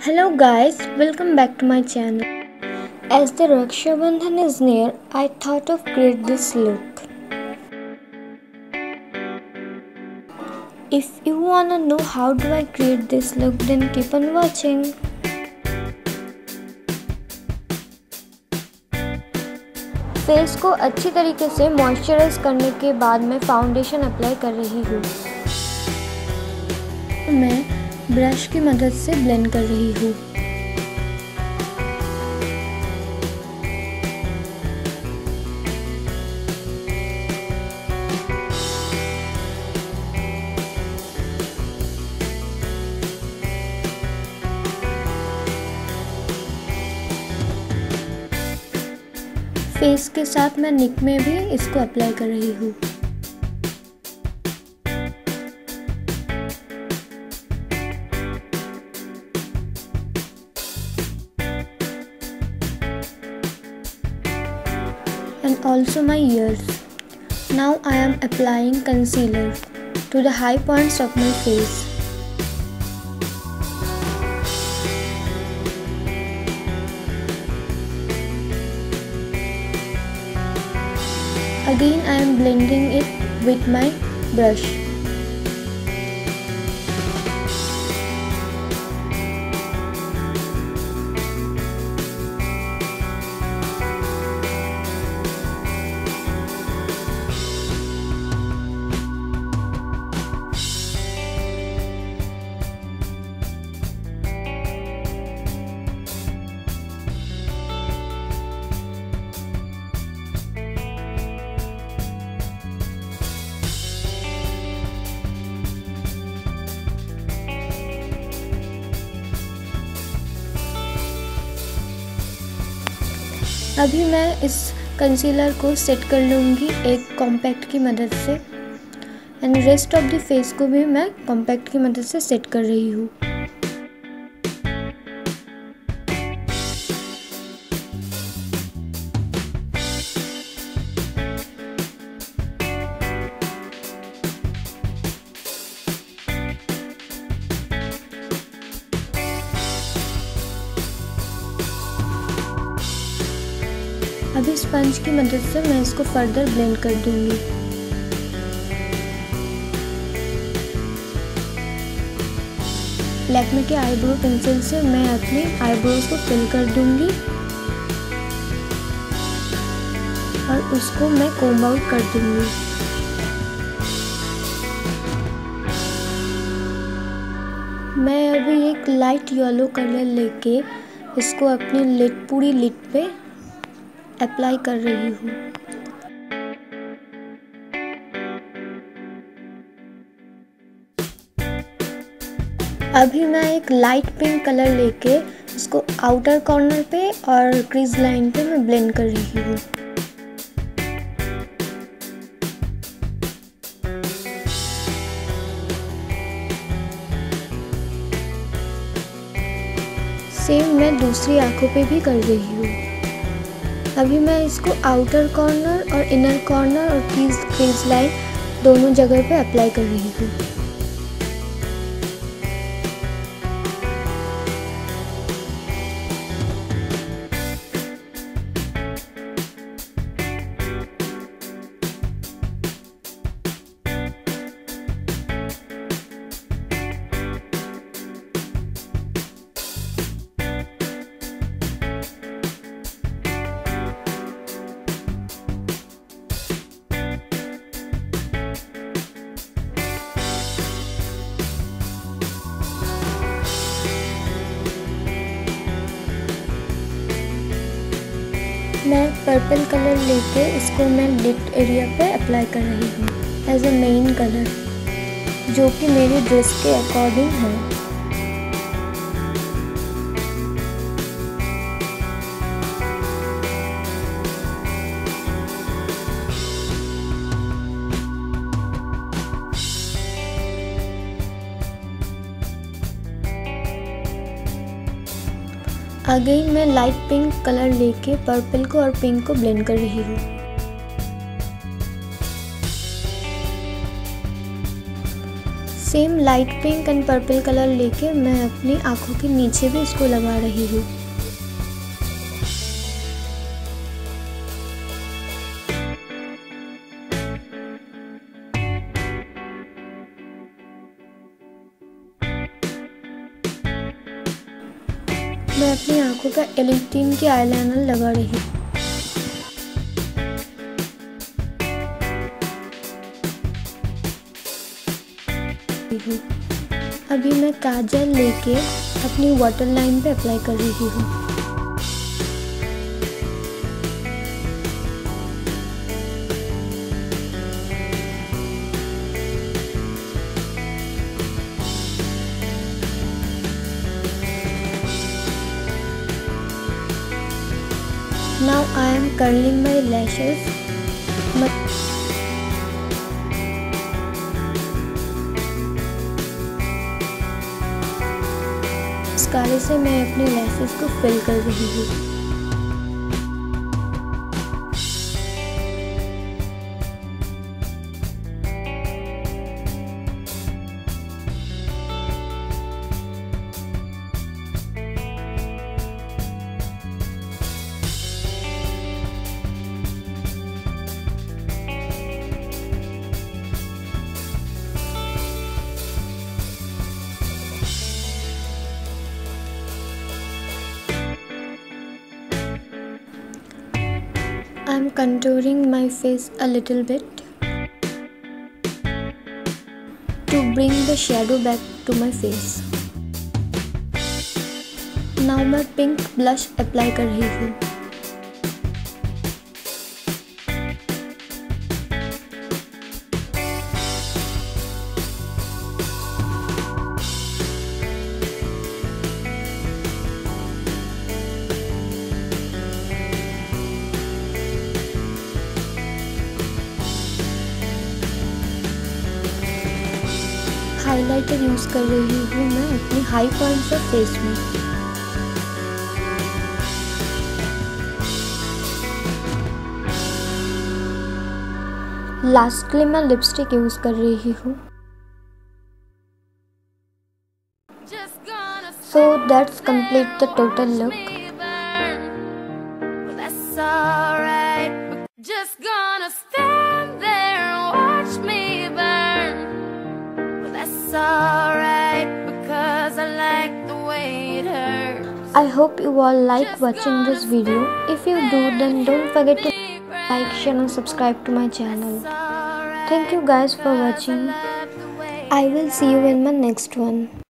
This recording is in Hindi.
Hello guys, welcome back to my channel. As the Raksha Bandhan is near, I thought of create this look. If you wanna know how do I create this look, then keep on watching. Face को अच्छी तरीके से मॉइस्चराइज करने के बाद मैं फाउंडेशन अप्लाई कर रही हूँ। मैं ब्रश की मदद से ब्लेंड कर रही हूँ। फेस के साथ मैं नेक में भी इसको अप्लाई कर रही हूँ। And also my ears. Now I am applying concealer to the high points of my face. Again I am blending it with my brush. अभी मैं इस कंसीलर को सेट कर लूँगी एक कॉम्पैक्ट की मदद से and rest of the face को भी मैं कॉम्पैक्ट की मदद से सेट कर रही हूँ। अभी स्पंज की मदद से मैं इसको फर्दर ब्लेंड कर दूंगी। लैक्मे के आईब्रो पेंसिल से मैं अपनी आईब्रोज को फिल कर दूंगी और उसको मैं कोम्ब आउट कर दूंगी। मैं अभी एक लाइट येलो कलर लेके इसको अपनी लिड पूरी लिड पे अप्लाई कर रही हूँ। अभी मैं एक लाइट पिंक कलर लेके इसको आउटर कॉर्नर पे और क्रीज लाइन पे मैं ब्लेंड कर रही हूँ। सेम मैं दूसरी आंखों पे भी कर रही हूँ। अभी मैं इसको आउटर कॉर्नर और इनर कॉर्नर और क्रीज लाइन दोनों जगह पे अप्लाई कर रही हूँ। मैं पर्पल कलर लेके इसको मैं लिड एरिया पे अप्लाई कर रही हूँ एज ए मेन कलर, जो कि मेरी ड्रेस के अकॉर्डिंग है। अगेन मैं लाइट पिंक कलर लेके पर्पल को और पिंक को ब्लेंड कर रही हूँ। Same light pink and purple colour लेके मैं अपनी आँखों के नीचे भी इसको लगा रही हूँ। मैं अपनी आँखों का एलिटीन की आईलाइनर लगा रही हूँ। अभी मैं काजल लेके अपनी वाटर लाइन पे अप्लाई कर रही हूँ। Now I am curling my lashes. मस्कारे से मैं अपने लैशेस को फिल कर रही हूँ। I'm contouring my face a little bit to bring the shadow back to my face. Now मैं पिंक ब्लश अप्लाई कर रही हूँ। हाइलाइटर यूज कर रही हूँ मैं अपनी हाई पॉइंट्स ऑफ फेस में। लास्टली मैं लिपस्टिक यूज कर रही हूँ। So that's complete the total look. Just gonna stand there and watch me burn. That's alright because I like the way it hurts. I hope you all like watching this video. If you do, then don't forget to like, share and subscribe to my channel. Thank you guys for watching. I will see you in my next one.